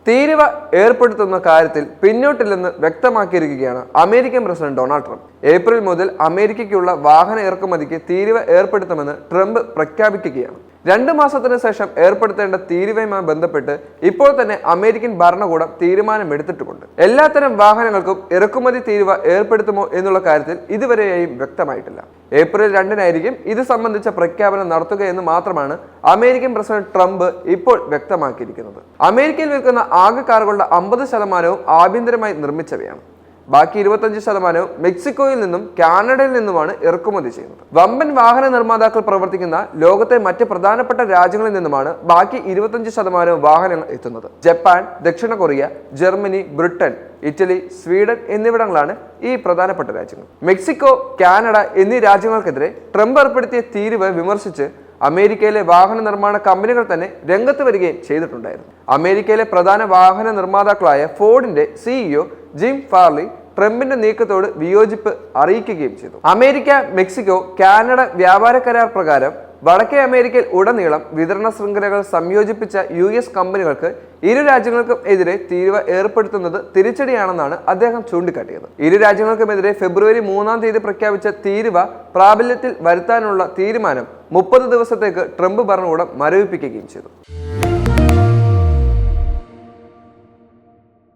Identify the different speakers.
Speaker 1: തീരുവ ഏർപ്പെടുത്തുന്ന കാര്യത്തിൽ പിന്നോട്ടില്ലെന്ന് വ്യക്തമാക്കിയിരിക്കുകയാണ് American president Donald Trump. April മുതൽ അമേരിക്കയ്ക്കുള്ള വാഹന ഇറക്കുമതിക്ക് തീരുവ ഏർപ്പെടുത്തുമെന്ന് ട്രംപ് പ്രഖ്യാപിക്കുകയാണ്. 2 മാസത്തിന് ശേഷം ഏർപ്പെടുത്തേണ്ട തീരുവയുമായി ബന്ധപ്പെട്ട് ഇപ്പോൾ തന്നെ അമേരിക്കൻ ഭരണകൂടം തീരുമാനമെടുത്തിട്ടുമുണ്ട്. എല്ലാത്തരം വാഹനങ്ങൾക്കും ഇറക്കുമതി തീരുവ ഏർപ്പെടുത്തുമോ എന്നുള്ള കാര്യത്തിൽ ഇതുവരെയും വ്യക്തമായിട്ടില്ല. ഏപ്രിൽ 2-നായിരിക്കും ഇത് സംബന്ധിച്ച പ്രഖ്യാപനം നടത്തുകയെന്ന് മാത്രമാണ് അമേരിക്കൻ പ്രസിഡന്റ് ട്രംപ് ഇപ്പോൾ വ്യക്തമാക്കിയിരിക്കുന്നത്. അമേരിക്കയിൽ വിൽക്കുന്ന ആകെ കാറുകളുടെ 50% ആഭ്യന്തരമായി നിർമ്മിച്ചവയാണ്. ബാക്കി 25% മെക്സിക്കോയിൽ നിന്നും കാനഡയിൽ നിന്നുമാണ് ഇറക്കുമതി ചെയ്യുന്നത്. വമ്പൻ വാഹന നിർമ്മാതാക്കൾ പ്രവർത്തിക്കുന്ന ലോകത്തെ മറ്റ് പ്രധാനപ്പെട്ട രാജ്യങ്ങളിൽ നിന്നുമാണ് ബാക്കി 25% വാഹനങ്ങൾ എത്തുന്നത്. ജപ്പാൻ, ദക്ഷിണ Korea, Germany, Britain, Italy, Sweden എന്നിവിടങ്ങളാണ് ഈ പ്രധാനപ്പെട്ട രാജ്യങ്ങൾ. മെക്സിക്കോ, കാനഡ എന്നീ രാജ്യങ്ങൾക്കെതിരെ ട്രംപ് ഏർപ്പെടുത്തിയ തീരുവ വിമർശിച്ച് അമേരിക്കയിലെ വാഹന നിർമ്മാണ കമ്പനികൾ തന്നെ രംഗത്ത് വരികയും ചെയ്തിട്ടുണ്ടായിരുന്നു. അമേരിക്കയിലെ പ്രധാന വാഹന നിർമ്മാതാക്കളായ ഫോർഡിന്റെ സിഇഒ ജിം ഫാർലി ട്രംപിന്റെ നീക്കത്തോട് വിയോജിപ്പ് അറിയിക്കുകയും ചെയ്തു. അമേരിക്ക, മെക്സിക്കോ, കാനഡ വ്യാപാര കരാർ പ്രകാരം വടക്കേ അമേരിക്കയിൽ ഉടനീളം വിതരണ ശൃംഖലകൾ സംയോജിപ്പിച്ച US കമ്പനികൾക്ക് ഇരു രാജ്യങ്ങൾക്കും എതിരെ തീരുവ ഏർപ്പെടുത്തുന്നത് തിരിച്ചടിയാണെന്നാണ് അദ്ദേഹം ചൂണ്ടിക്കാട്ടിയത്. ഇരു രാജ്യങ്ങൾക്കുമെതിരെ ഫെബ്രുവരി 3-ാം തീയതി പ്രഖ്യാപിച്ച തീരുവ പ്രാബല്യത്തിൽ വരുത്താനുള്ള തീരുമാനം 30 ദിവസത്തേക്ക് ട്രംപ് ഭരണകൂടം മരവിപ്പിക്കുകയും ചെയ്തു.